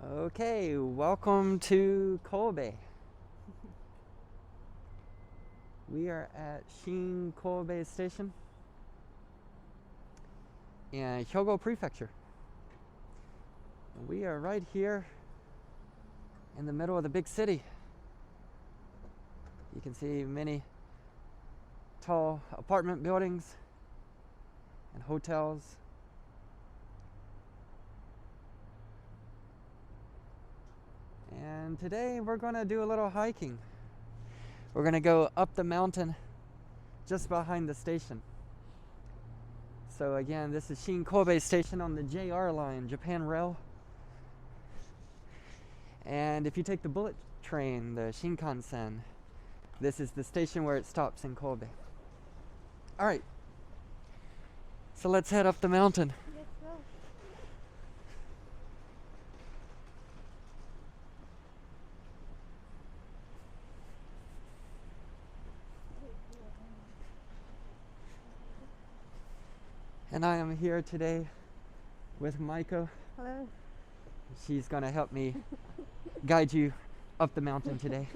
Okay, welcome to Kobe. We are at Shin Kobe Station in Hyogo Prefecture. We are right here in the middle of the big city. You can see many tall apartment buildings and hotels. And today we're going to do a little hiking. We're going to go up the mountain just behind the station. So again, this is Shin Kobe Station on the JR line, Japan Rail. And if you take the bullet train, the Shinkansen, this is the station where it stops in Kobe. All right, so let's head up the mountain. Let's go. And I am here today with Maiko. Hello. She's going to help me guide you up the mountain today.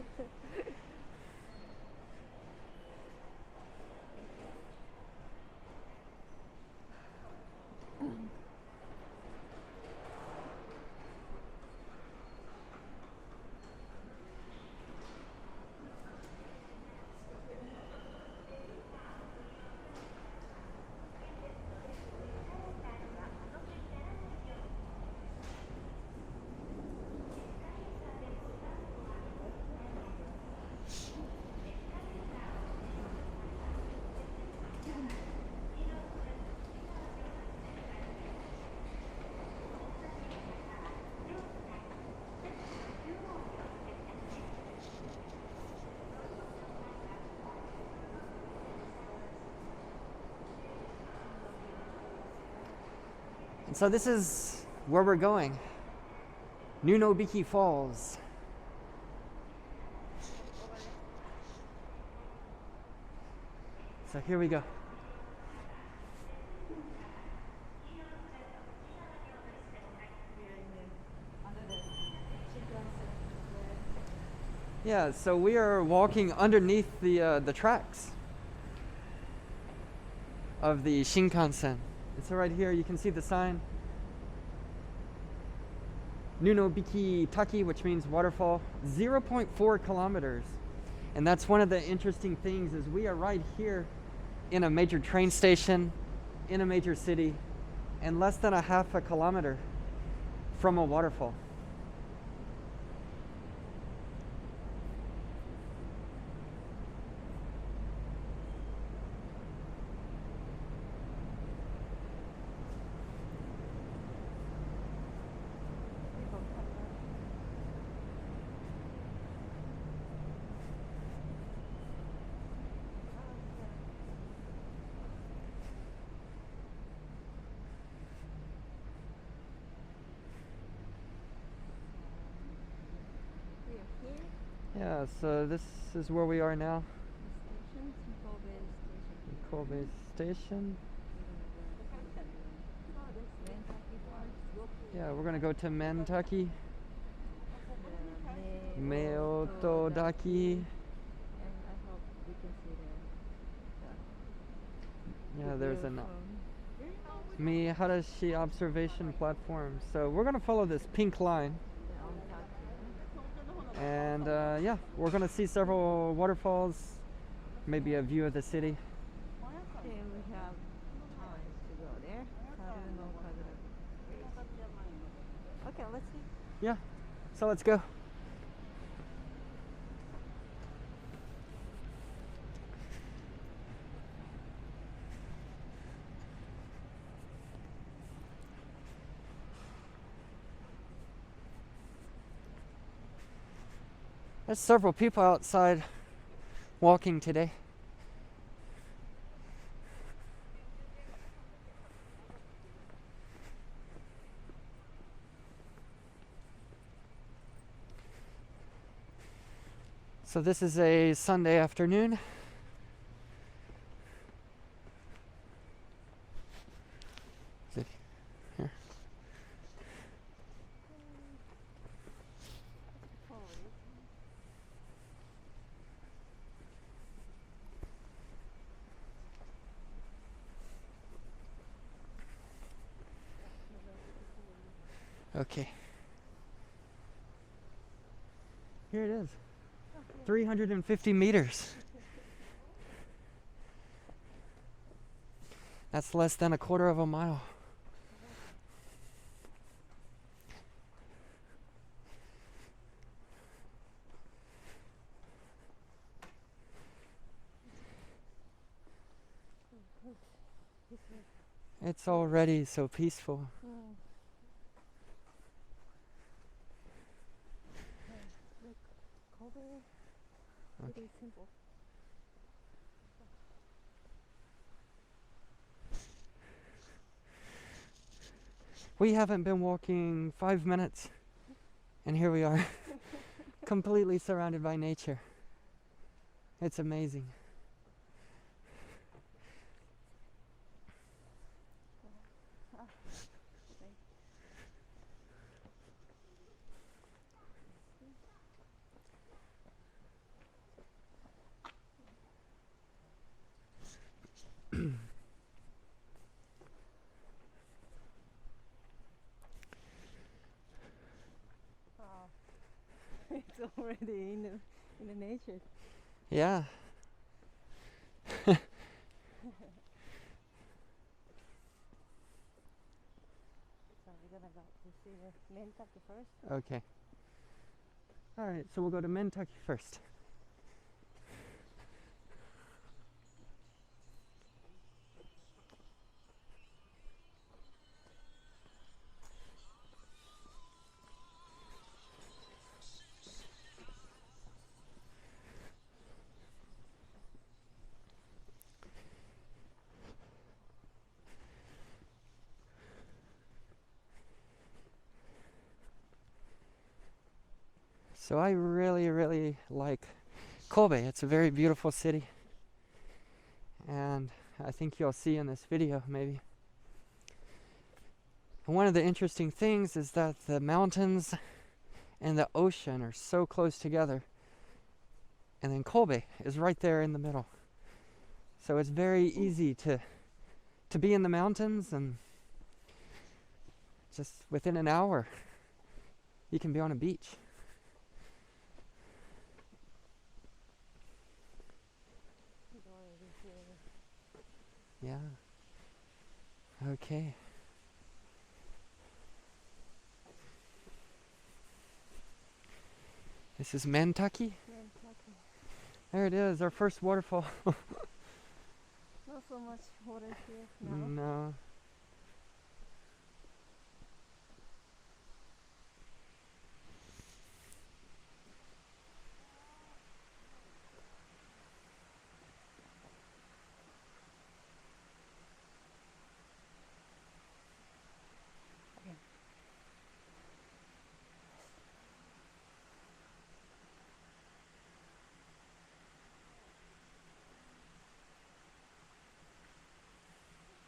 And so this is where we're going, Unobiki Falls. So here we go. Yeah, so we are walking underneath the tracks of the Shinkansen. And so right here you can see the sign, Unobiki Taki, which means waterfall, 0.4 kilometers. And that's one of the interesting things is we are right here in a major train station, in a major city, and less than a half a kilometer from a waterfall. Yeah, so this is where we are now. Kobe Station. Yeah, we're gonna go to Mentaki, Meotodaki. Yeah, there's a Miharashi observation platform. So we're gonna follow this pink line. And yeah, we're gonna see several waterfalls, maybe a view of the city. Then we have time to go there.猿のかずら橋. Okay, let's see. Yeah, so let's go. There's several people outside walking today. So this is a Sunday afternoon. Here. Okay. Here it is. 350 meters. That's less than a quarter of a mile. It's already so peaceful. Look, Kobe. Pretty simple. We haven't been walking 5 minutes, and here we are, completely surrounded by nature. It's amazing. It's already in the nature. Yeah. So we're gonna go to see the Mentaki first. Okay. All right, so we'll go to Mentaki first. So I really like Kobe. It's a very beautiful city, and I think you'll see in this video maybe. And one of the interesting things is that the mountains and the ocean are so close together, and then Kobe is right there in the middle. So it's very easy to be in the mountains, and just within an hour you can be on a beach. Yeah. Okay. This is Mentaki. There it is, our first waterfall. Not so much water here now. No.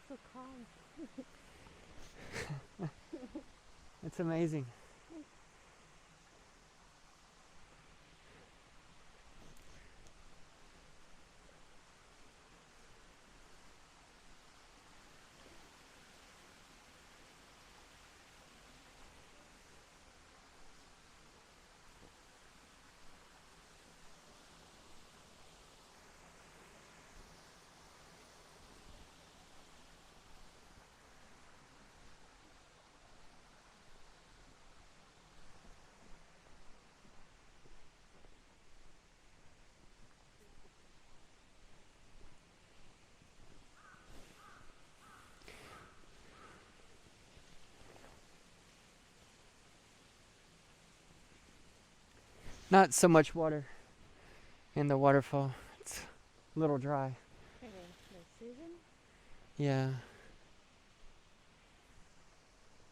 So calm. It's amazing. Not so much water in the waterfall. It's a little dry. Okay, the season? Yeah.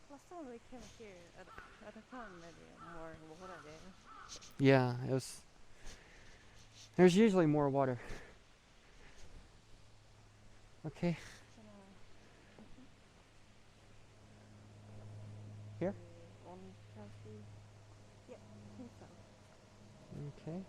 Last time we came here at a time maybe more water there. Yeah, it was. There's usually more water. Okay. Here? Ontaki. Yeah, I think so. Okay.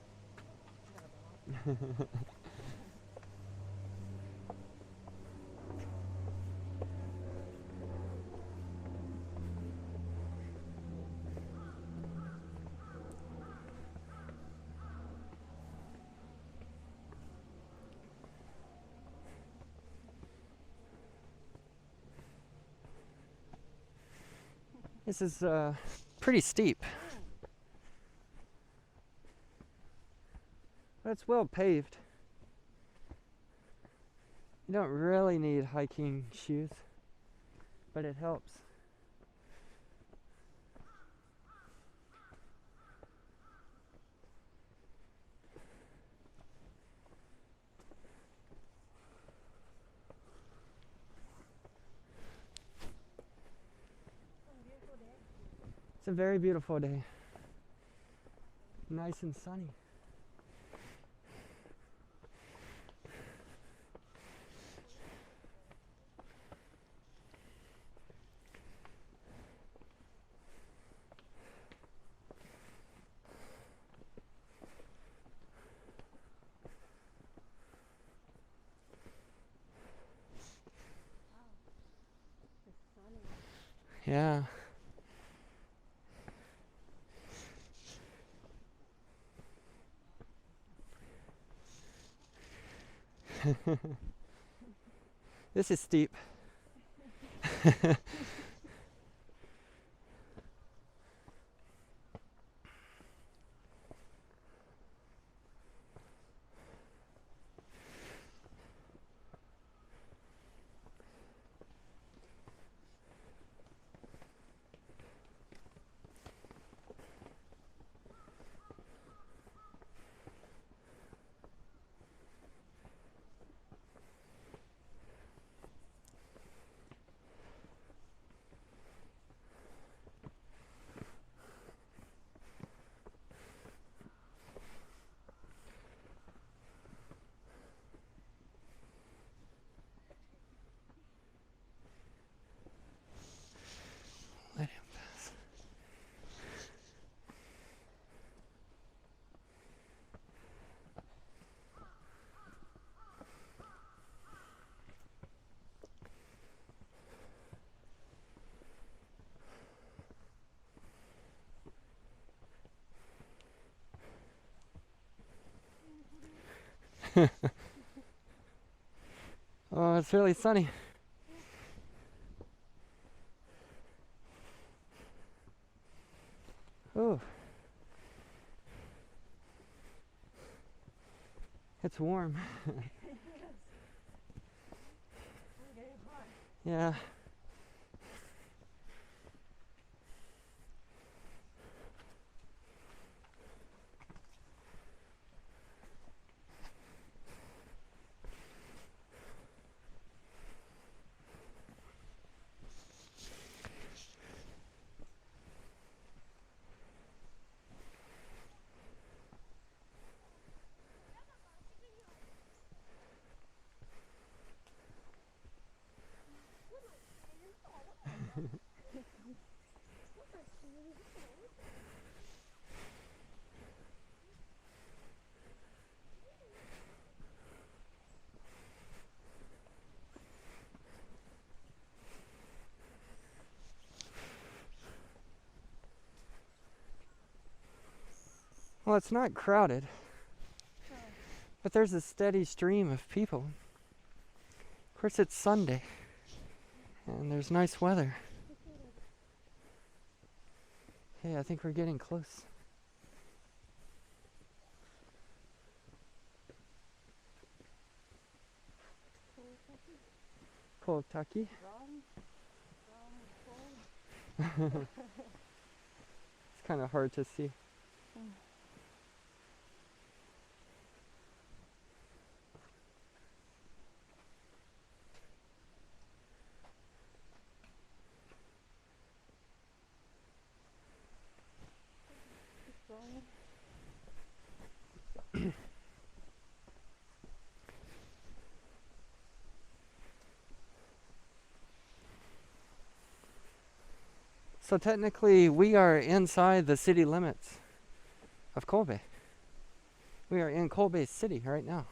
This is pretty steep. But it's well paved. You don't really need hiking shoes, but it helps. It's a very beautiful day. Nice and sunny. Yeah. This is steep. Let him pass. Oh, it's really sunny. Oh, it's warm. Yeah. Well, it's not crowded, but there's a steady stream of people. Of course, it's Sunday, and there's nice weather. Hey, I think we're getting close. Ontaki. It's kind of hard to see. So technically, we are inside the city limits of Kobe. We are in Kobe City right now.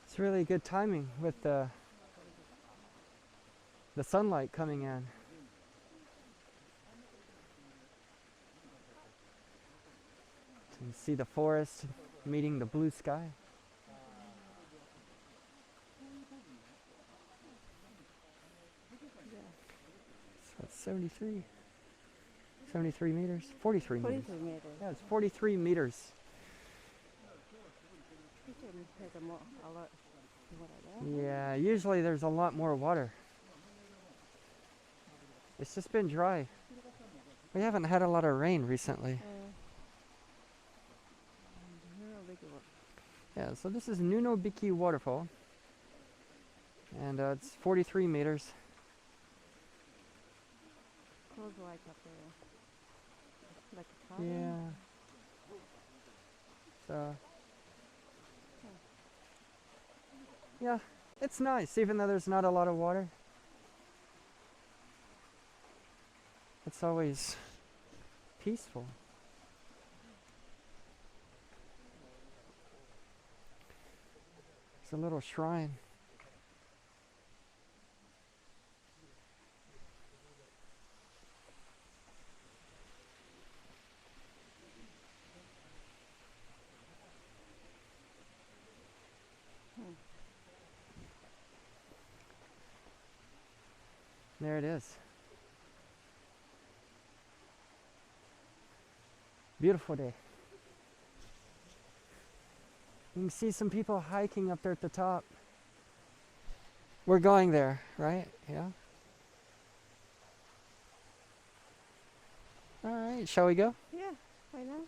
It's really good timing with the sunlight coming in. So you see the forest meeting the blue sky. So it's 73 meters, 43 meters. 43 meters. Yeah, it's 43 meters. There's a lot of water there. Yeah, usually there's a lot more water. It's just been dry. We haven't had a lot of rain recently. Yeah, so this is Nunobiki Waterfall. And it's 43 meters. Close like up there. Like a tower. Yeah. So, yeah, it's nice, even though there's not a lot of water. It's always peaceful. It's a little shrine. There it is. Beautiful day. You can see some people hiking up there at the top. We're going there, right? Yeah. All right, shall we go? Yeah, why not?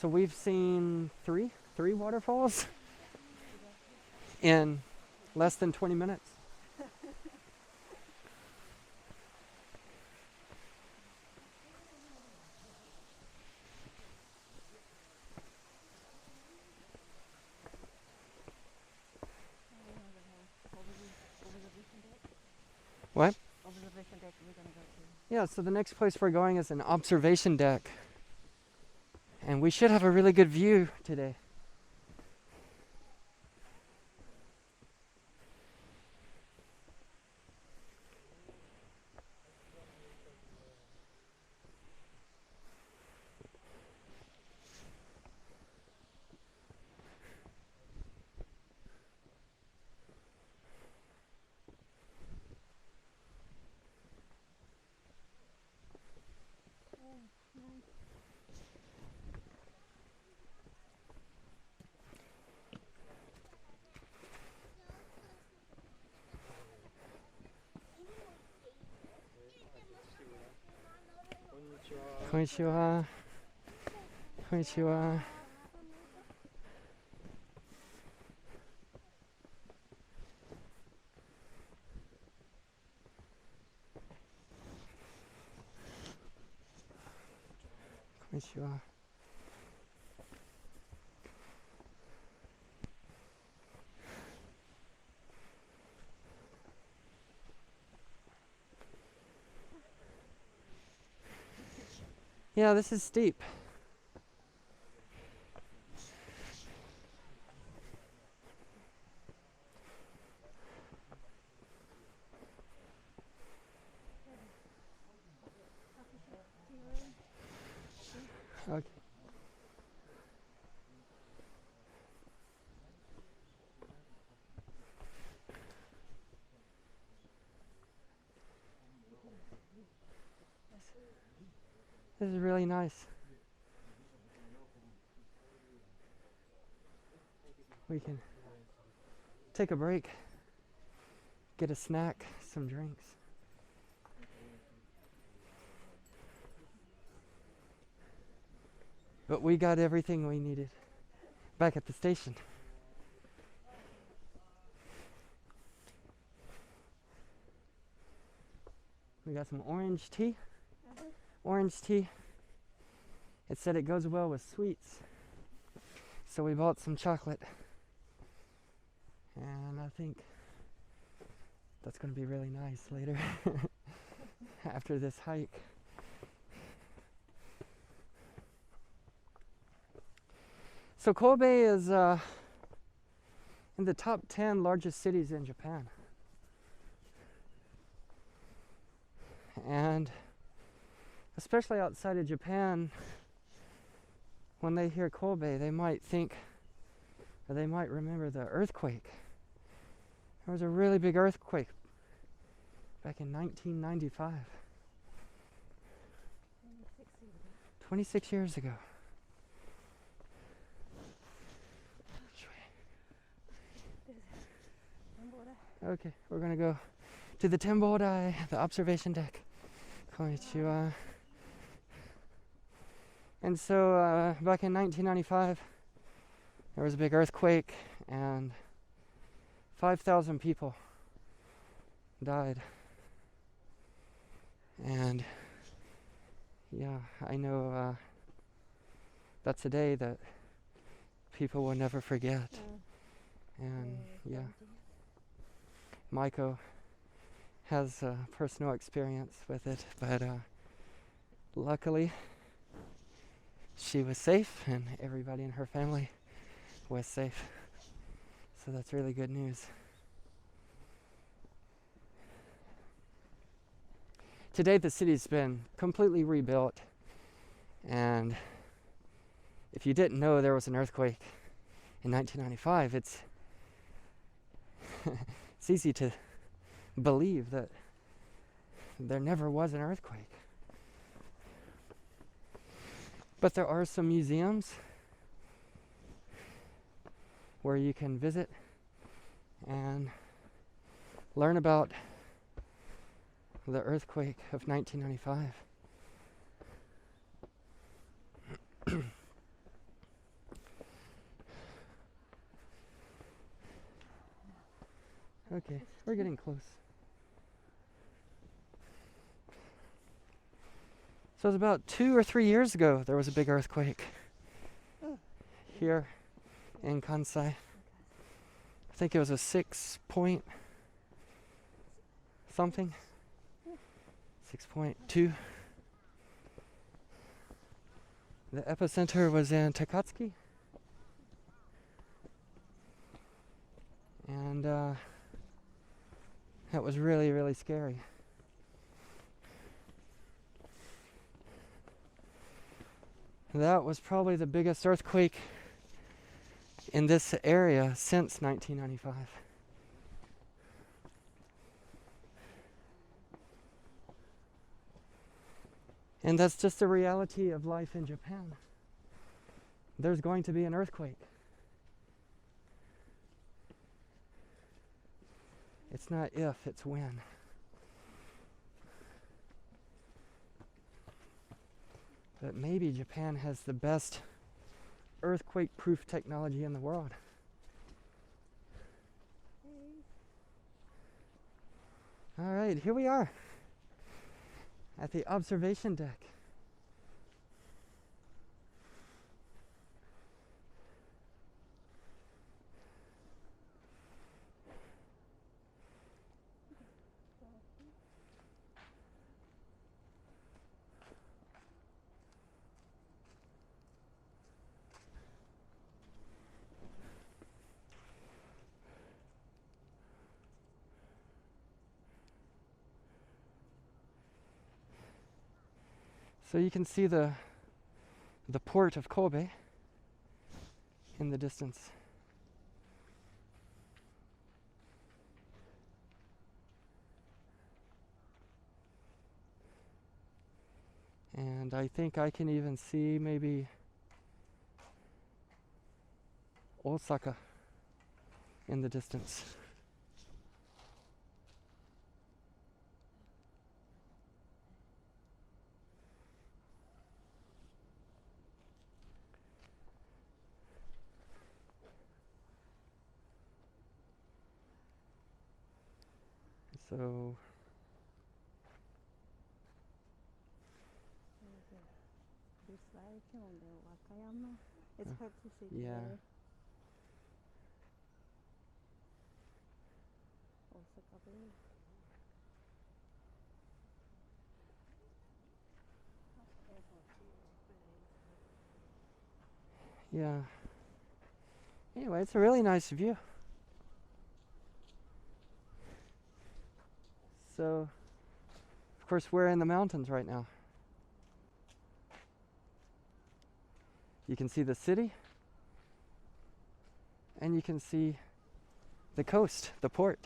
So we've seen three waterfalls in less than 20 minutes. What? Observation deck we're gonna go to. Yeah, so the next place we're going is an observation deck. And we should have a really good view today. Konnichiwa. Konnichiwa. Konnichiwa. Yeah, this is steep. Okay. This is really nice. We can take a break, get a snack, some drinks. But we got everything we needed back at the station. We got some orange tea. Orange tea. It said it goes well with sweets. So we bought some chocolate. And I think that's going to be really nice later after this hike. So Kobe is in the top 10 largest cities in Japan. And especially outside of Japan, when they hear Kobe, they might think, or they might remember the earthquake. There was a really big earthquake back in 1995. 26 years ago. Okay, we're gonna go to the Tembodai, the observation deck. Konnichiwa. And so back in 1995, there was a big earthquake and 5,000 people died. And yeah, I know that's a day that people will never forget. And yeah, Maiko has personal experience with it, but luckily she was safe and everybody in her family was safe. So that's really good news. Today the city's been completely rebuilt, and if you didn't know there was an earthquake in 1995, it's it's easy to believe that there never was an earthquake. But there are some museums where you can visit and learn about the earthquake of 1995. Okay, we're getting close. So it was about 2 or 3 years ago there was a big earthquake here in Kansai. I think it was a 6 point something, 6.2. The epicenter was in Takatsuki, and that was really, really scary. That was probably the biggest earthquake in this area since 1995. And that's just the reality of life in Japan. There's going to be an earthquake. It's not if, it's when. But maybe Japan has the best earthquake-proof technology in the world. All right, here we are at the observation deck. So you can see the port of Kobe in the distance. And I think I can even see maybe Osaka in the distance. So This like on the Wakayama. It's hard to see. yeah. Today. Osaka Bay. Yeah. Anyway, it's a really nice view. So, of course, we're in the mountains right now. You can see the city, and you can see the coast, the port.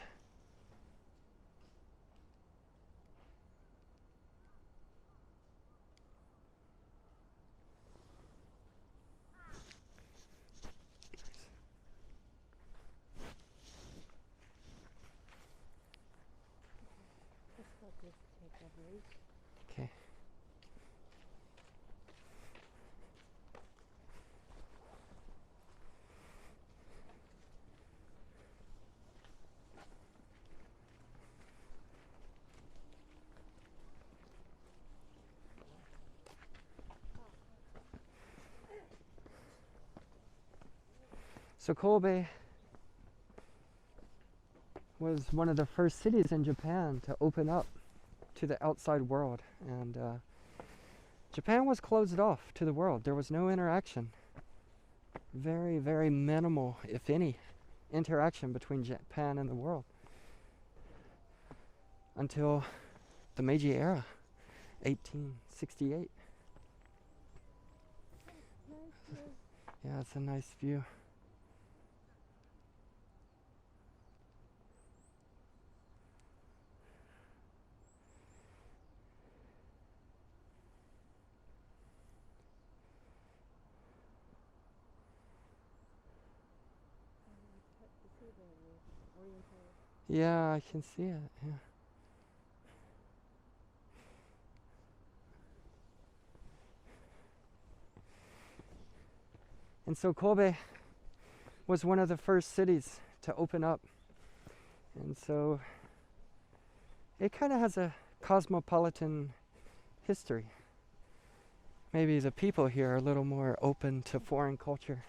Let's go just take a break. Okay. So Kobe was one of the first cities in Japan to open up to the outside world, and Japan was closed off to the world. There was no interaction. Very, very minimal, if any, interaction between Japan and the world until the Meiji era, 1868. Yeah, it's a nice view. Yeah, I can see it. Yeah. And so Kobe was one of the first cities to open up. And so it kind of has a cosmopolitan history. Maybe the people here are a little more open to foreign culture,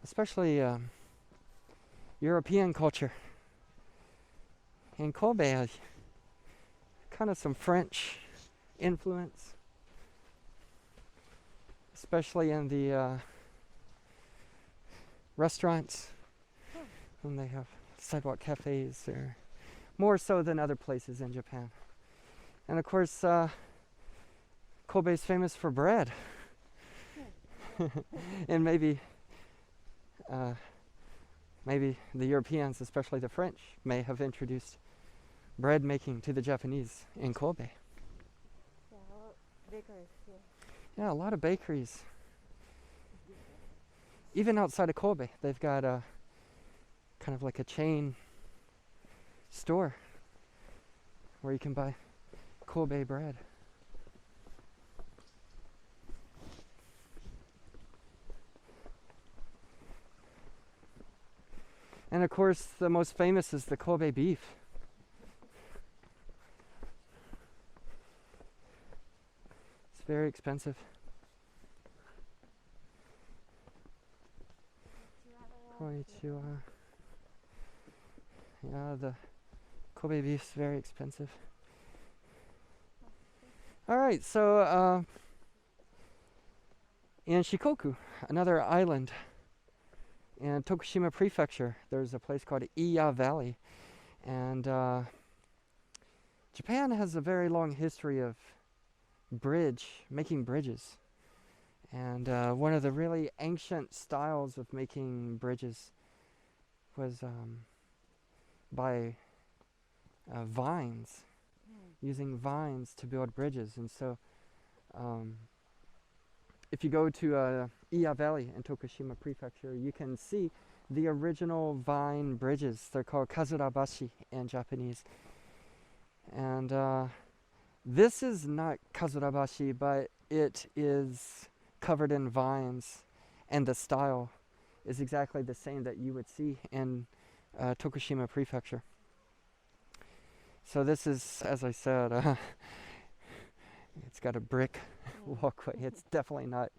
especially European culture. And Kobe has kind of some French influence, especially in the restaurants, when they have sidewalk cafes, or more so than other places in Japan. And of course, Kobe is famous for bread. And maybe the Europeans, especially the French, may have introduced bread making to the Japanese in Kobe. Yeah, well, bakeries here. Yeah, a lot of bakeries. Even outside of Kobe, they've got a kind of like a chain store where you can buy Kobe bread. And of course, the most famous is the Kobe beef. It's very expensive. Konnichiwa. Yeah, the Kobe beef is very expensive. All right, so in Shikoku, another island in Tokushima Prefecture, there's a place called Iya Valley. And Japan has a very long history of making bridges. And one of the really ancient styles of making bridges was by vines, using vines to build bridges. And so Um, if you go to Iya Valley in Tokushima Prefecture, you can see the original vine bridges. They're called kazurabashi in Japanese. And this is not kazurabashi, but it is covered in vines, and the style is exactly the same that you would see in Tokushima Prefecture. So this is, as I said, it's got a brick walkway. It's definitely not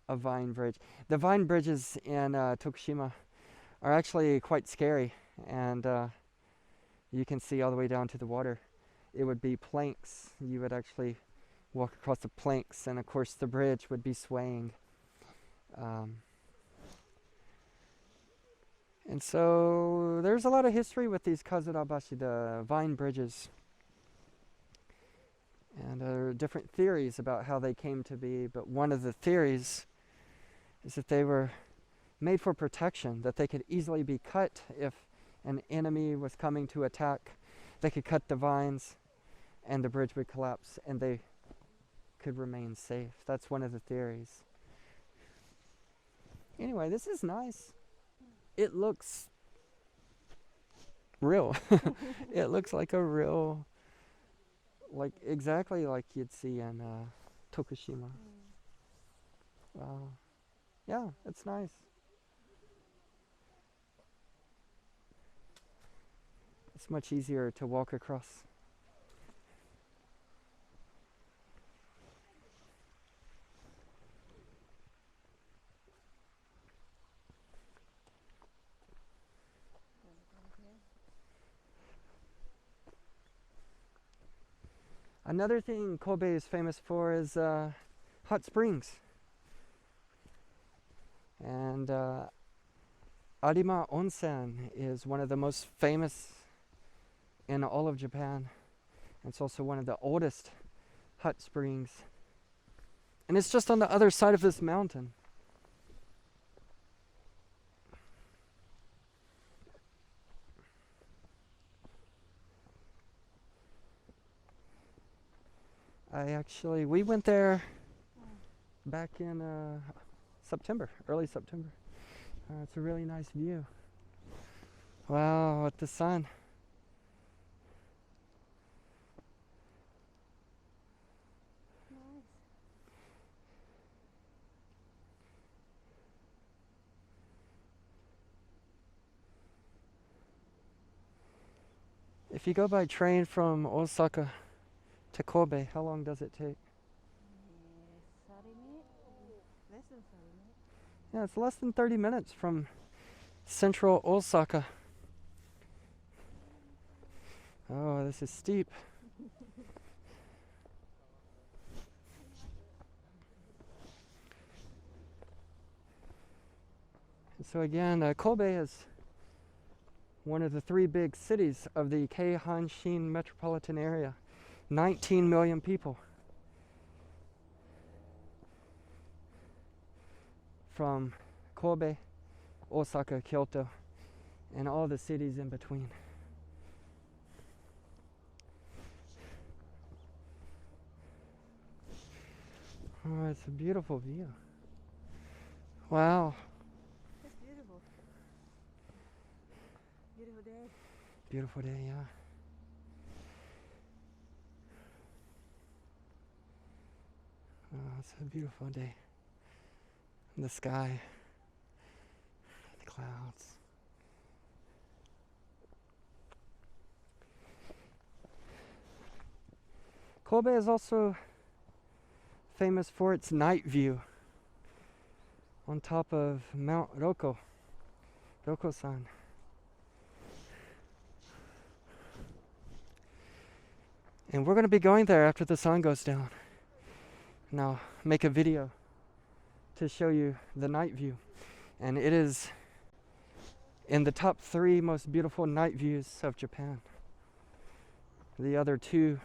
a vine bridge. The vine bridges in Tokushima are actually quite scary, and you can see all the way down to the water. It would be planks. You would actually walk across the planks, and of course the bridge would be swaying. And so there's a lot of history with these kazurabashi, the vine bridges. And there are different theories about how they came to be, but one of the theories is that they were made for protection, that they could easily be cut if an enemy was coming to attack. They could cut the vines and the bridge would collapse and they could remain safe. That's one of the theories. Anyway, this is nice. It looks real. It looks like a real, like exactly like you'd see in Tokushima. Wow. Yeah, it's nice. It's much easier to walk across. Another thing Kobe is famous for is hot springs. And Arima Onsen is one of the most famous in all of Japan. It's also one of the oldest hot springs. And it's just on the other side of this mountain. We went there back in September, early September. It's a really nice view. Wow, with the sun. Nice. If you go by train from Osaka to Kobe, how long does it take? 30 minutes? Less than 30 minutes. Yeah, it's less than 30 minutes from central Osaka. Oh, this is steep. So again, Kobe is one of the three big cities of the Keihanshin metropolitan area. 19 million people. From Kobe, Osaka, Kyoto, and all the cities in between. Oh, it's a beautiful view. Wow. It's beautiful. Beautiful day. Beautiful day, yeah. Oh, it's a beautiful day. The sky, the clouds. Kobe is also famous for its night view on top of Mount Roko-san. And we're going to be going there after the sun goes down. And I'll make a video to show you the night view. And it is in the top 3 most beautiful night views of Japan. The other 2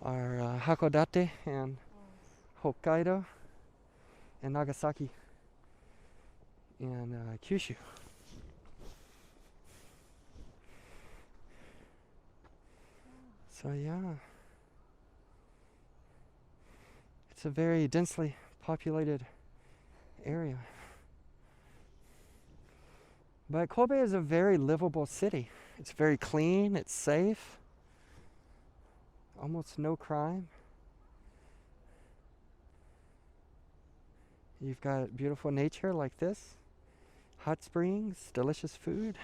are Hakodate and Hokkaido and Nagasaki and Kyushu. So yeah. It's a very densely populated area. But Kobe is a very livable city. It's very clean, it's safe, almost no crime. You've got beautiful nature like this, hot springs, delicious food,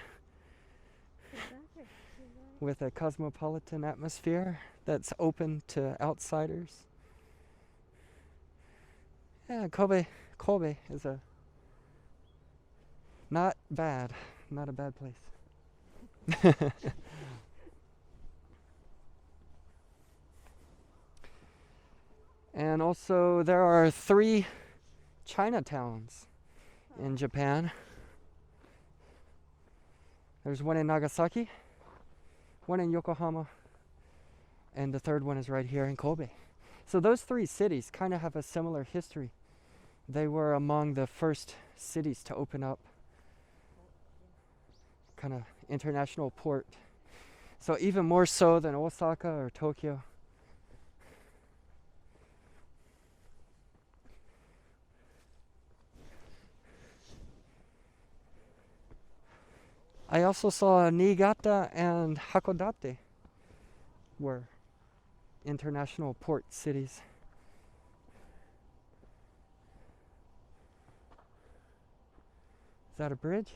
with a cosmopolitan atmosphere that's open to outsiders. Yeah, Kobe is not a bad place. And also there are 3 Chinatowns in Japan. There's one in Nagasaki, one in Yokohama, and the third one is right here in Kobe. So those 3 cities kind of have a similar history. They were among the first cities to open up kind of international port. So even more so than Osaka or Tokyo. I also saw Niigata and Hakodate were international port cities. Is that a bridge?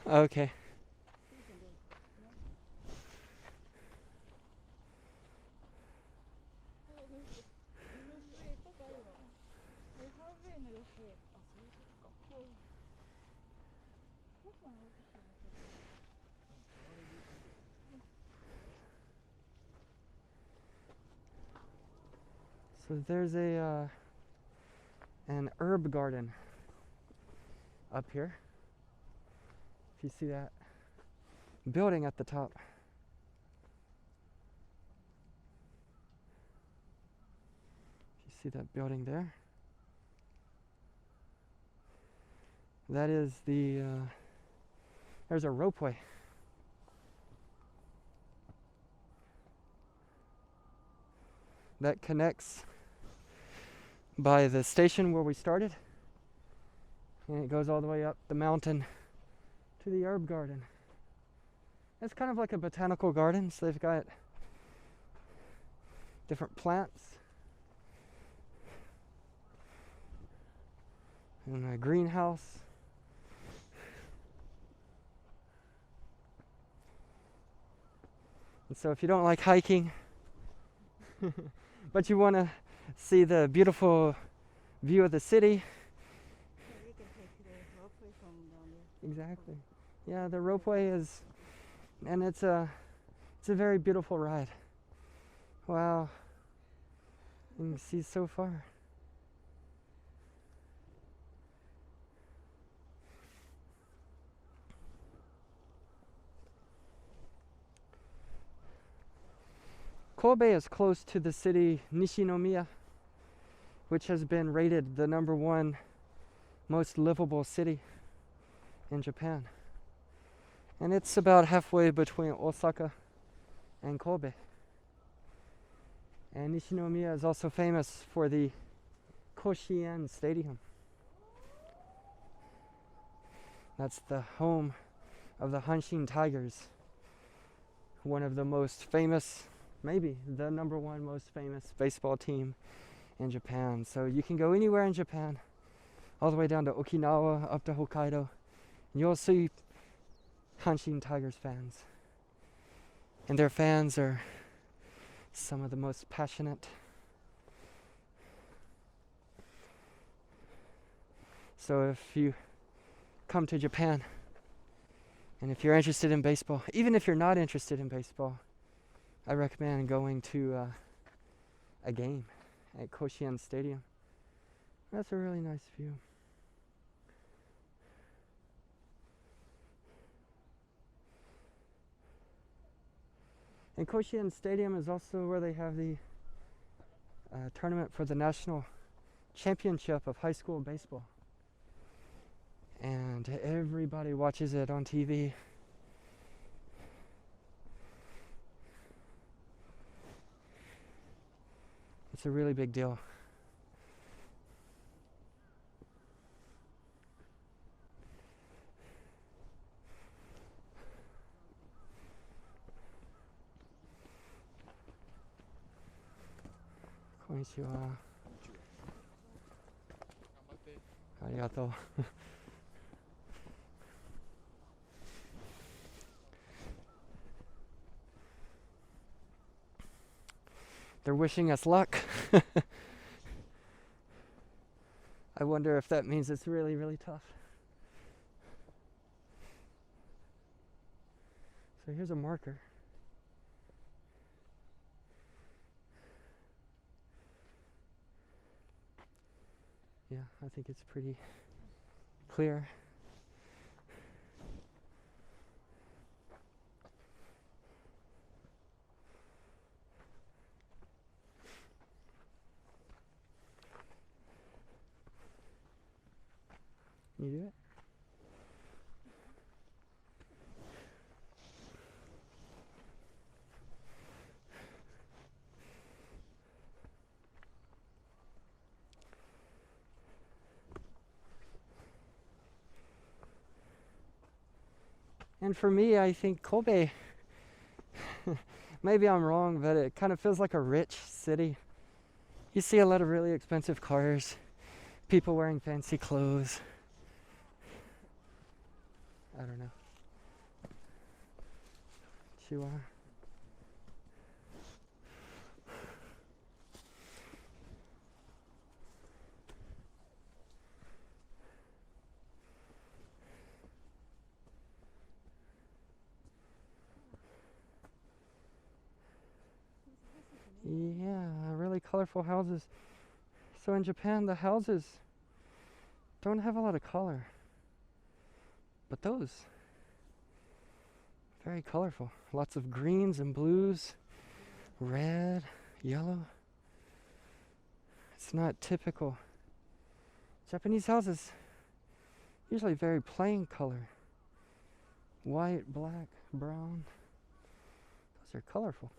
Okay. So there's an herb garden up here. If you see that building at the top. If you see that building there, that is there's a ropeway. That connects by the station where we started, and it goes all the way up the mountain to the herb garden. It's kind of like a botanical garden, so they've got different plants and a greenhouse. And so if you don't like hiking but you want to see the beautiful view of the city. You can take the ropeway from down there. Exactly. Yeah, the ropeway is, and it's a very beautiful ride. Wow. You can see so far. Kobe is close to the city Nishinomiya, which has been rated the #1 most livable city in Japan. And it's about halfway between Osaka and Kobe. And Nishinomiya is also famous for the Koshien Stadium. That's the home of the Hanshin Tigers, one of the most famous, maybe the #1 most famous baseball team in Japan. So you can go anywhere in Japan, all the way down to Okinawa, up to Hokkaido, and you'll see Hanshin Tigers fans. And their fans are some of the most passionate. So if you come to Japan, and if you're interested in baseball, even if you're not interested in baseball, I recommend going to a game at Koshien Stadium. That's a really nice view. And Koshien Stadium is also where they have the tournament for the national championship of high school baseball. And everybody watches it on TV. It's a really big deal. Konnichiwa. Arigato. They're wishing us luck. I wonder if that means it's really, really tough. So here's a marker. Yeah, I think it's pretty clear. Can you do it? And for me, I think Kobe, maybe I'm wrong, but it kind of feels like a rich city. You see a lot of really expensive cars, people wearing fancy clothes. I don't know. Chihuahua. Yeah, really colorful houses. So in Japan, the houses don't have a lot of color. But those, very colorful. Lots of greens and blues, red, yellow. It's not typical. Japanese houses, usually very plain color. White, black, brown. Those are colorful.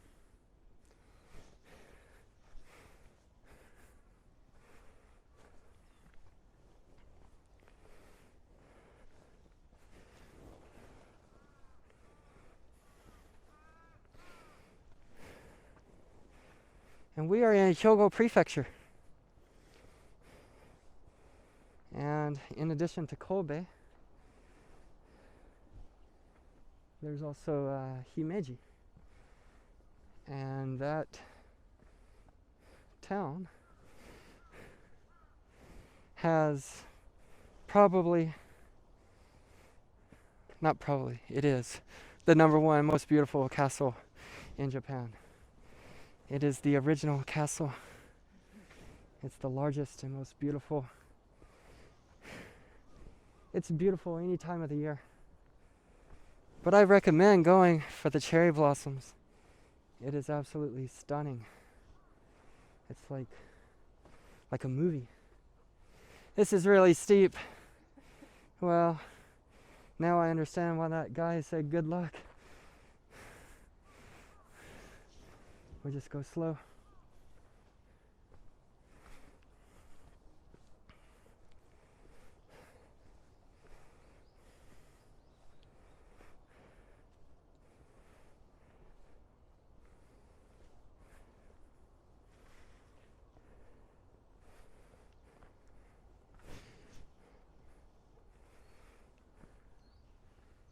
And we are in Hyogo Prefecture. And in addition to Kobe, there's also Himeji. And that town has it is the #1 most beautiful castle in Japan. It is the original castle. It's the largest and most beautiful. It's beautiful any time of the year. But I recommend going for the cherry blossoms. It is absolutely stunning. It's like a movie. This is really steep. Well, now I understand why that guy said good luck. We'll just go slow.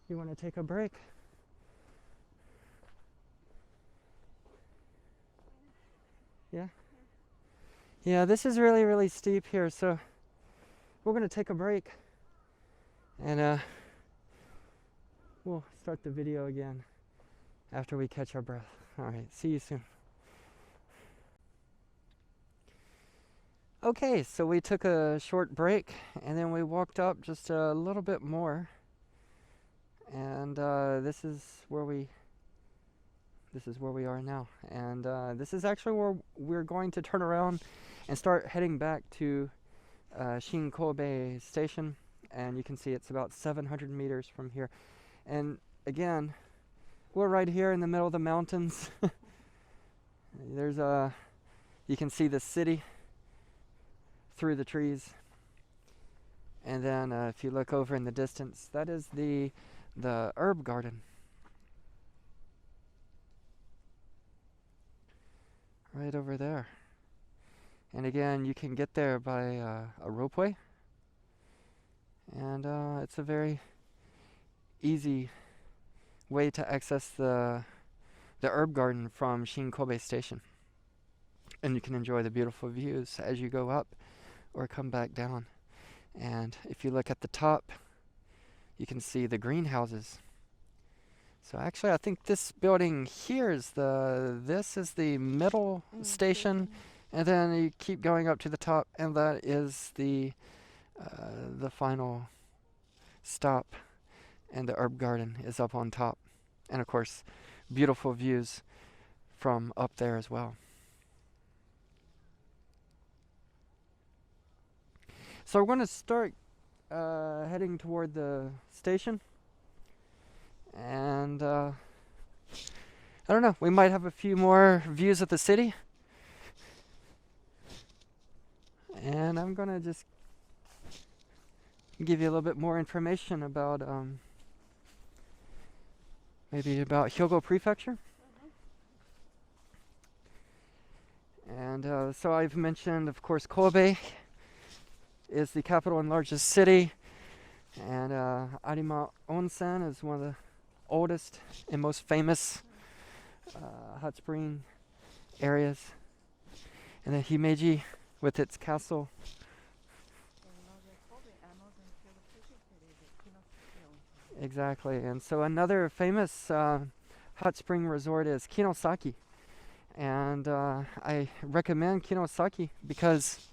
You want to take a break? Yeah? Yeah, this is really, really steep here, so we're going to take a break and we'll start the video again after we catch our breath. All right, see you soon. Okay, so we took a short break and then we walked up just a little bit more, and this is where we are now, and this is actually where we're going to turn around and start heading back to Shin Kobe station. And you can see it's about 700 meters from here. And again, we're right here in the middle of the mountains. You You can see the city through the trees. And then if you look over in the distance, that is the herb garden. Right over there. And again, you can get there by a ropeway. And it's a very easy way to access the herb garden from Shin Kobe station. And you can enjoy the beautiful views as you go up or come back down. And if you look at the top, you can see the greenhouses. So actually, I think this building here is this is the middle station, and then you keep going up to the top, and that is the final stop, and the herb garden is up on top, and of course, beautiful views from up there as well. So we're going to start heading toward the station, and I don't know, we might have a few more views of the city, and I'm going to just give you a little bit more information about maybe about Hyogo Prefecture. And so I've mentioned, of course, Kobe is the capital and largest city, and Arima Onsen is one of the oldest and most famous hot spring areas, and then Himeji with its castle. Exactly, and so another famous hot spring resort is Kinosaki, and I recommend Kinosaki because,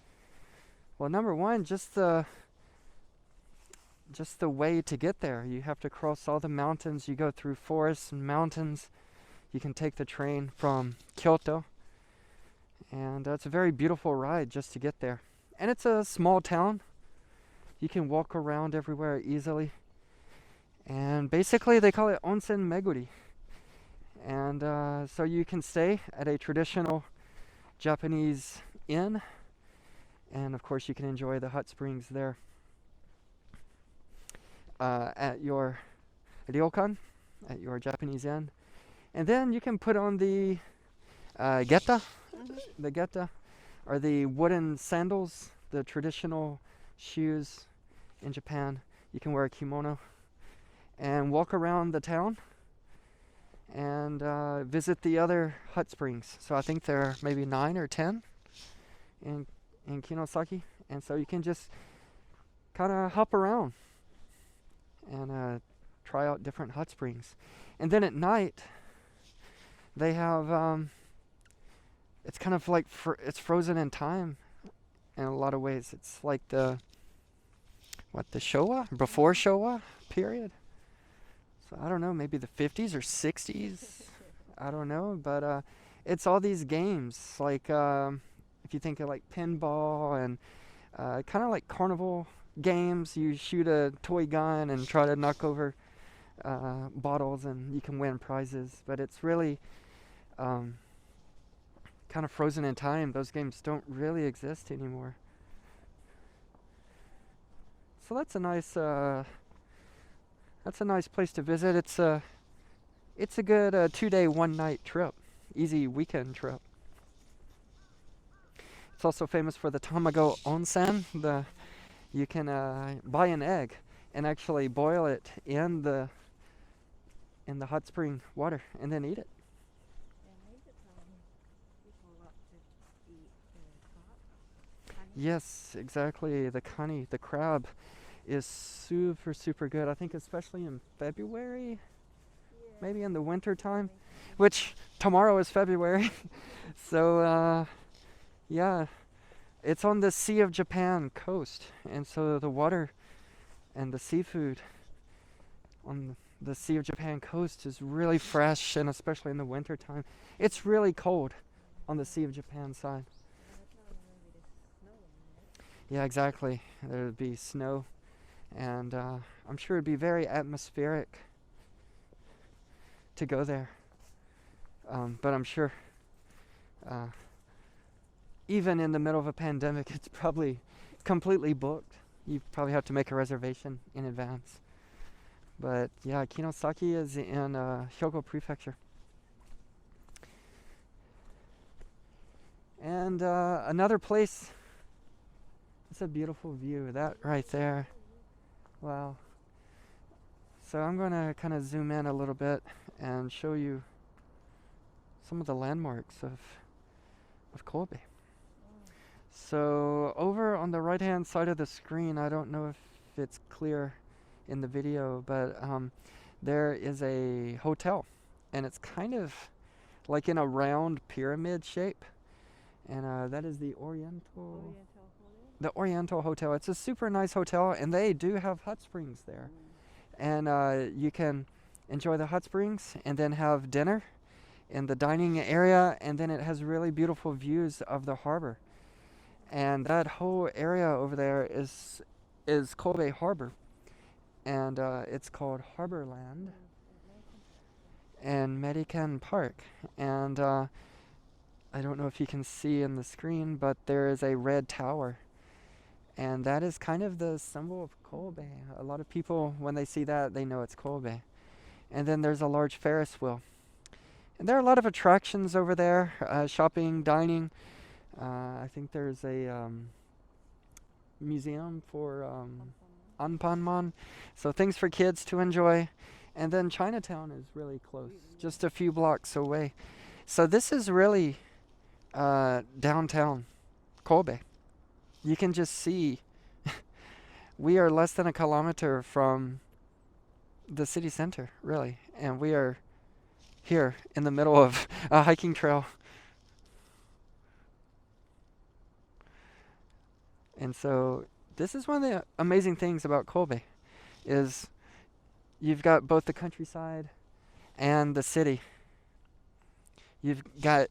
well, number one, just the way to get there. You have to cross all the mountains. You go through forests and mountains. You can take the train from Kyoto, and it's a very beautiful ride just to get there. And it's a small town. You can walk around everywhere easily. And basically, they call it onsen meguri. And so you can stay at a traditional Japanese inn. And of course, you can enjoy the hot springs there at your ryokan, at your Japanese inn. And then you can put on the geta. The geta are the wooden sandals, the traditional shoes in Japan. You can wear a kimono and walk around the town and visit the other hot springs. So I think there are maybe 9 or 10 in Kinosaki, and so you can just kind of hop around and try out different hot springs. And then at night they have it's kind of like it's frozen in time in a lot of ways. It's like the Showa, before Showa period. So I don't know, maybe the 50s or 60s. I don't know, but it's all these games like if you think of like pinball and kind of like carnival games. You shoot a toy gun and try to knock over bottles, and you can win prizes. But it's really kind of frozen in time. Those games don't really exist anymore. So that's a nice place to visit. It's a good 2-day, 1-night trip, easy weekend trip. It's also famous for the tamago onsen. You can buy an egg and actually boil it in the hot spring water and then eat it. Yes, exactly. The kani, the crab, is super good. I think especially in February, maybe in the winter time, which tomorrow is February. So yeah, it's on the Sea of Japan coast, and so the water and the seafood on the Sea of Japan coast is really fresh, and especially in the winter time. It's really cold on the Sea of Japan side. Yeah, exactly. There would be snow, and I'm sure it'd be very atmospheric to go there. But I'm sure even in the middle of a pandemic, it's probably completely booked. You probably have to make a reservation in advance. But yeah, Kinosaki is in Hyogo Prefecture. And another place, it's a beautiful view, that right there. Wow. So I'm going to kind of zoom in a little bit and show you some of the landmarks of Kobe. So over on the right hand side of the screen, I don't know if it's clear in the video, but there is a hotel, and it's kind of like in a round pyramid shape, and that is the Oriental Hotel. It's a super nice hotel, and they do have hot springs there, and you can enjoy the hot springs and then have dinner in the dining area, and then it has really beautiful views of the harbor, and that whole area over there is Kobe Harbor, and it's called Harborland and Medican Park, and I don't know if you can see in the screen, but there is a red tower, and that is kind of the symbol of Kobe. A lot of people, when they see that, they know it's Kobe. And then there's a large Ferris wheel, and there are a lot of attractions over there, shopping, dining. I think there's a museum for Anpanman, so things for kids to enjoy. And then Chinatown is really close, just a few blocks away. So this is really downtown Kobe. You can just see we are less than a kilometer from the city center, really, and we are here in the middle of a hiking trail. And so this is one of the amazing things about Kobe, is you've got both the countryside and the city. You've got,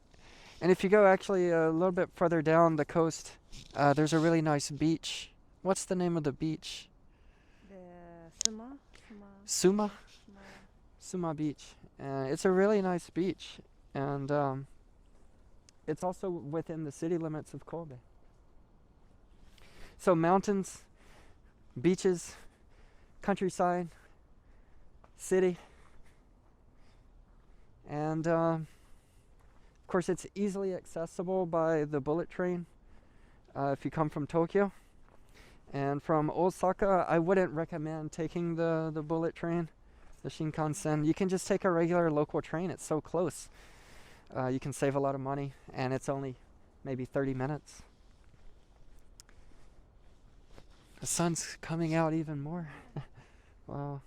and if you go actually a little bit further down the coast, there's a really nice beach. What's the name of the beach? Suma Beach. It's a really nice beach, and it's also within the city limits of Kobe. So mountains, beaches, countryside, city, and of course it's easily accessible by the bullet train if you come from Tokyo. And from Osaka, I wouldn't recommend taking the bullet train, the Shinkansen. You can just take a regular local train. It's so close. You can save a lot of money, and it's only maybe 30 minutes. The sun's coming out even more. Wow.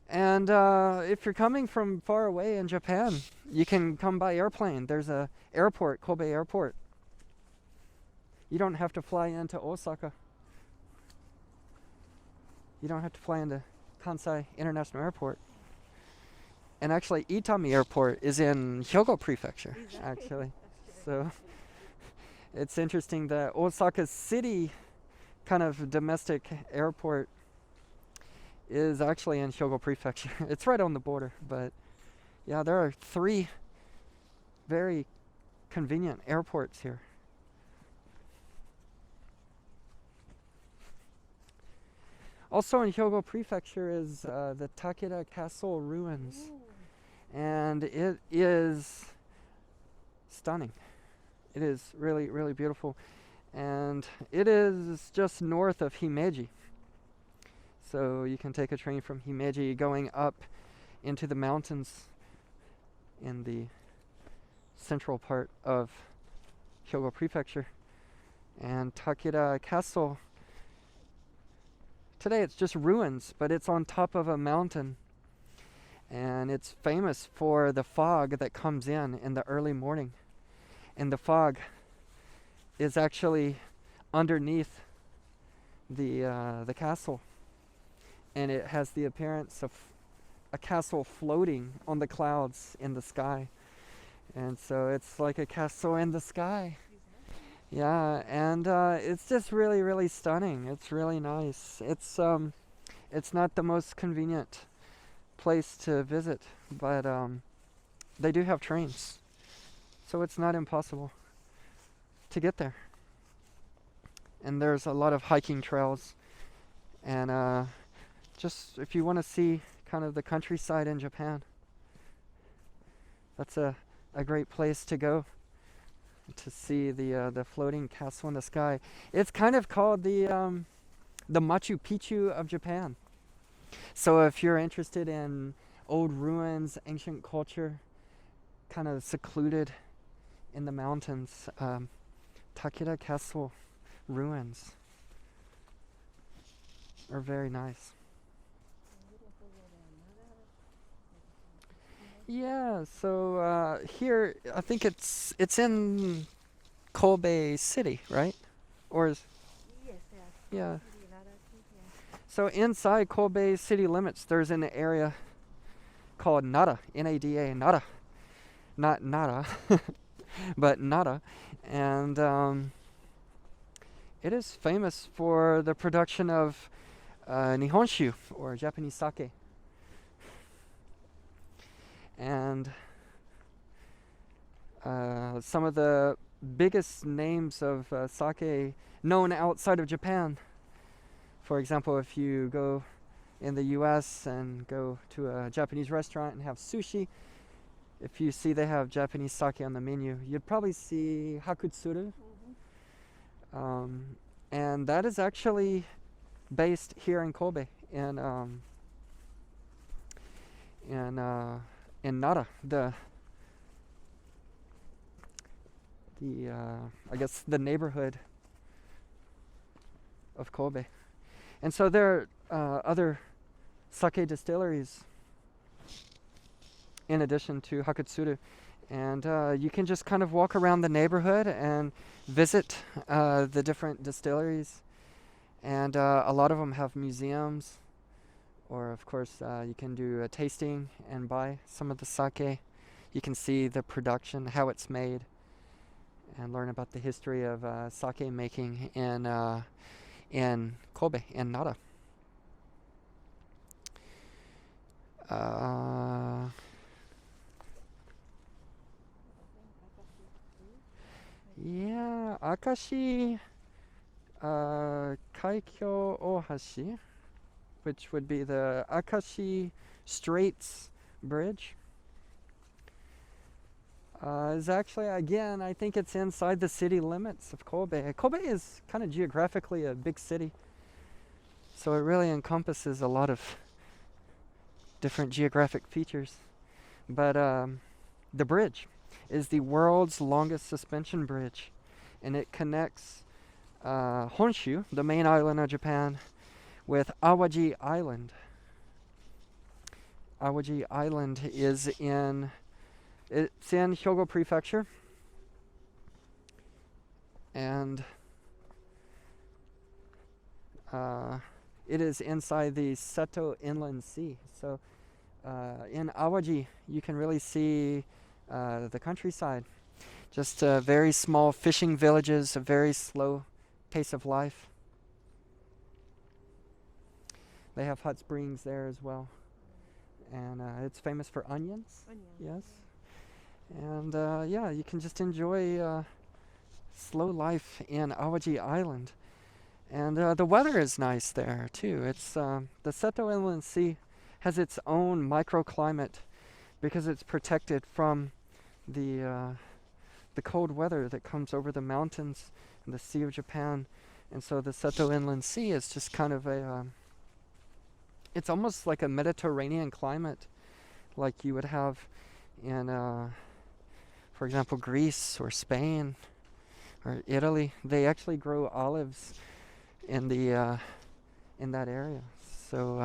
And if you're coming from far away in Japan, you can come by airplane. There's a airport, Kobe Airport. You don't have to fly into Osaka. You don't have to fly into Kansai International Airport. And actually, Itami Airport is in Hyogo Prefecture, actually. So it's interesting that Osaka City kind of domestic airport is actually in Hyogo Prefecture. It's right on the border, but yeah, there are 3 very convenient airports here. Also in Hyogo Prefecture is the Takeda Castle ruins. Ooh. And it is stunning. It is really, really beautiful. And it is just north of Himeji. So you can take a train from Himeji going up into the mountains in the central part of Hyogo Prefecture. And Takeda Castle, today it's just ruins, but it's on top of a mountain. And it's famous for the fog that comes in the early morning. And the fog is actually underneath the castle. And it has the appearance of a castle floating on the clouds in the sky. And so it's like a castle in the sky. Yeah, and it's just really, really stunning. It's really nice. It's not the most convenient place to visit, but they do have trains. so it's not impossible to get there. And there's a lot of hiking trails, and just if you want to see kind of the countryside in Japan, that's a great place to go to see the floating castle in the sky. It's kind of called the Machu Picchu of Japan. So if you're interested in old ruins, ancient culture, kind of secluded in the mountains, Takeda Castle ruins are very nice. Yeah, so here I think it's in Kobe City, right? Or is Yes, yeah. Pretty Nara, So inside Kobe city limits, there's an area called Nara, N-A-D-A, Nara, not Nara, but Nara, and it is famous for the production of Nihonshu, or Japanese sake. And some of the biggest names of sake known outside of Japan. For example, if you go in the US and go to a Japanese restaurant and have sushi, if you see they have Japanese sake on the menu, you'd probably see hakutsuru. And that is actually based here in Kobe, in Nara, the I guess the neighborhood of Kobe. And so there are other sake distilleries in addition to hakutsuru, and you can just kind of walk around the neighborhood and visit the different distilleries, and a lot of them have museums, or of course you can do a tasting and buy some of the sake. You can see the production, how it's made, and learn about the history of sake making in Kobe, in Nara. Yeah, Akashi Kaikyo Ohashi, which would be the Akashi Straits Bridge, is actually, again, I think it's inside the city limits of Kobe. Kobe is kind of geographically a big city, so it really encompasses a lot of different geographic features. But the bridge is the world's longest suspension bridge, and it connects Honshu, the main island of Japan, with Awaji Island. Awaji Island is in Hyogo Prefecture, and it is inside the Seto Inland Sea. So in Awaji, you can really see the countryside. Just very small fishing villages, a very slow pace of life. They have hot springs there as well, and it's famous for onions. Yes. And yeah, you can just enjoy slow life in Awaji Island. And the weather is nice there too. It's the Seto Inland Sea has its own microclimate because it's protected from the cold weather that comes over the mountains and the Sea of Japan. And so the Seto Inland Sea is just kind of it's almost like a Mediterranean climate, like you would have in for example, Greece or Spain or Italy. They actually grow olives in the in that area. So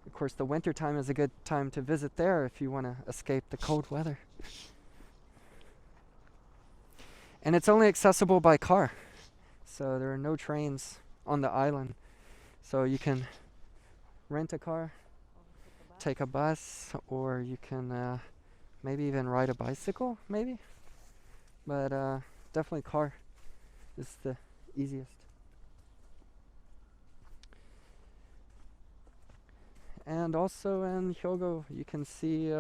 of course the winter time is a good time to visit there if you want to escape the cold weather. And it's only accessible by car, so there are no trains on the island. So you can rent a car, take a bus, or you can maybe even ride a bicycle, maybe. But definitely car is the easiest. And also in Hyogo, you can see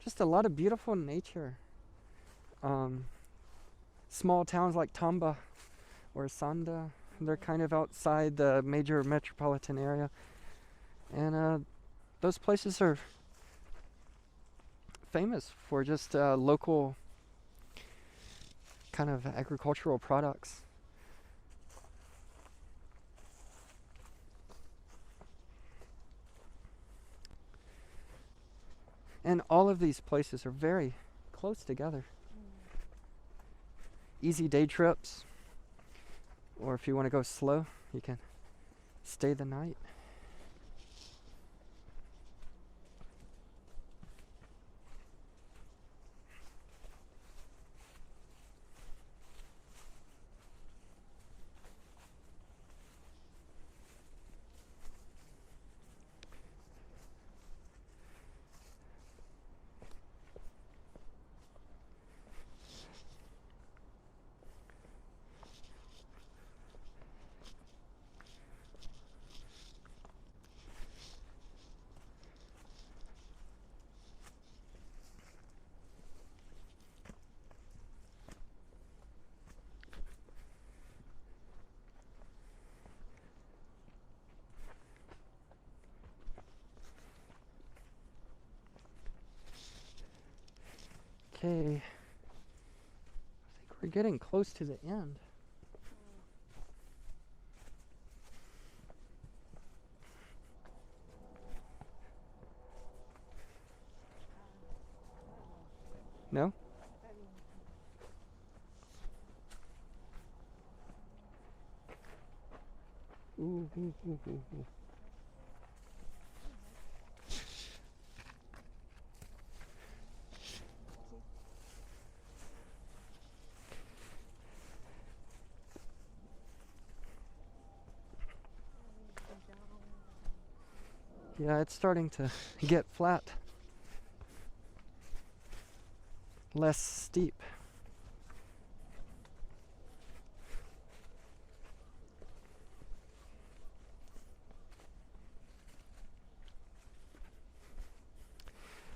just a lot of beautiful nature. Small towns like Tamba or Sanda, they're kind of outside the major metropolitan area. And those places are famous for just local kind of agricultural products. And all of these places are very close together. Easy day trips, or if you want to go slow, you can stay the night. Okay, I think we're getting close to the end. No? Ooh, ooh, ooh, ooh, ooh. Yeah, it's starting to get flat. Less steep.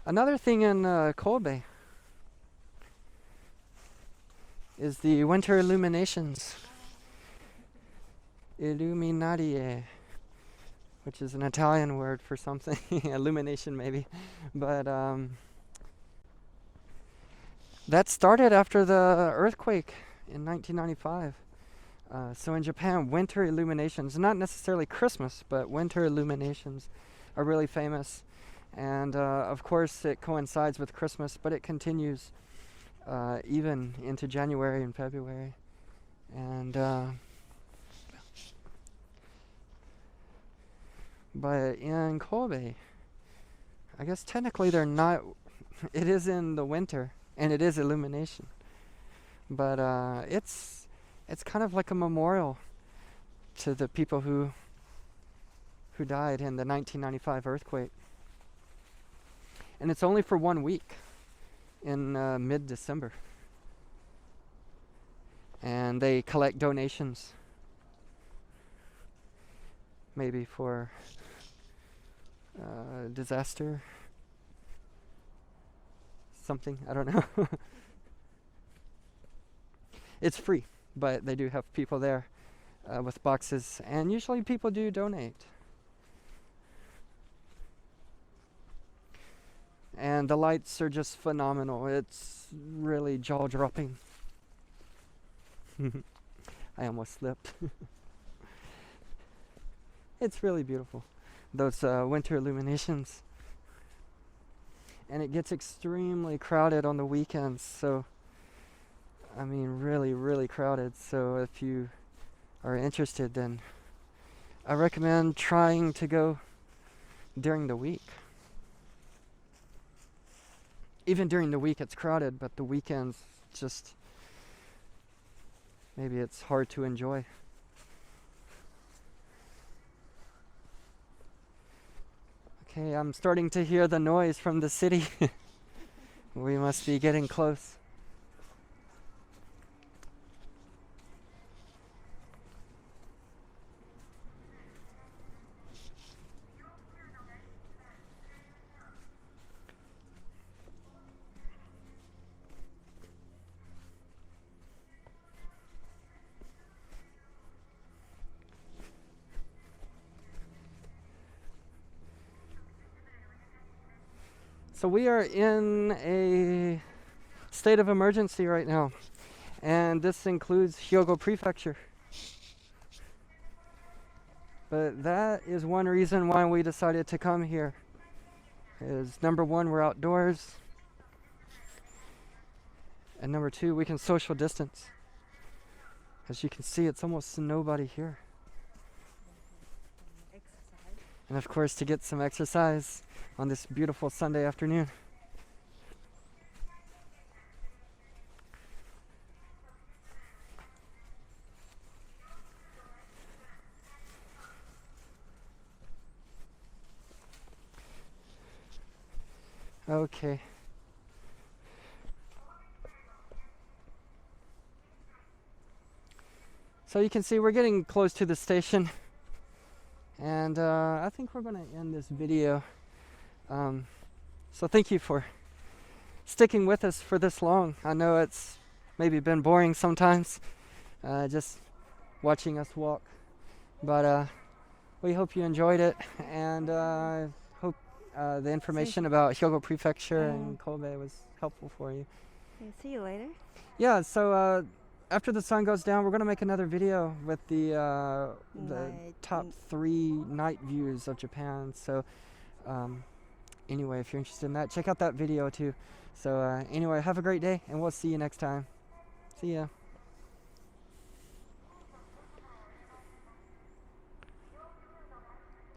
Another thing in Kobe is the winter illuminations. Illuminarie, which is an Italian word for something, illumination maybe. But that started after the earthquake in 1995. So in Japan, winter illuminations, not necessarily Christmas, but winter illuminations are really famous. And of course it coincides with Christmas, but it continues even into January and February. And but in Kobe, I guess technically they're not, it is in the winter and it is illumination, but it's kind of like a memorial to the people who died in the 1995 earthquake. And it's only for 1 week in mid-December. And they collect donations, maybe for disaster, something, I don't know. It's free, but they do have people there with boxes, and usually people do donate. And the lights are just phenomenal. It's really jaw-dropping. I almost slipped. It's really beautiful, those winter illuminations. And it gets extremely crowded on the weekends, so I mean really, really crowded. So if you are interested, then I recommend trying to go during the week. Even during the week it's crowded, but the weekends just, maybe it's hard to enjoy. Okay, I'm starting to hear the noise from the city. We must be getting close. So we are in a state of emergency right now, and this includes Hyogo Prefecture. But that is one reason why we decided to come here. Is number one, we're outdoors, and number two, we can social distance. As you can see, it's almost nobody here. Exercise. And of course, to get some exercise on this beautiful Sunday afternoon. Okay. So you can see we're getting close to the station, and I think we're going to end this video. So thank you for sticking with us for this long. I know it's maybe been boring sometimes, just watching us walk, but we hope you enjoyed it, and hope the information about Hyogo Prefecture and Kobe was helpful for you. Okay, see you later. Yeah, so after the sun goes down, we're going to make another video with the top 3 night views of Japan. So anyway, if you're interested in that, check out that video too. So anyway, have a great day, and we'll see you next time. See ya.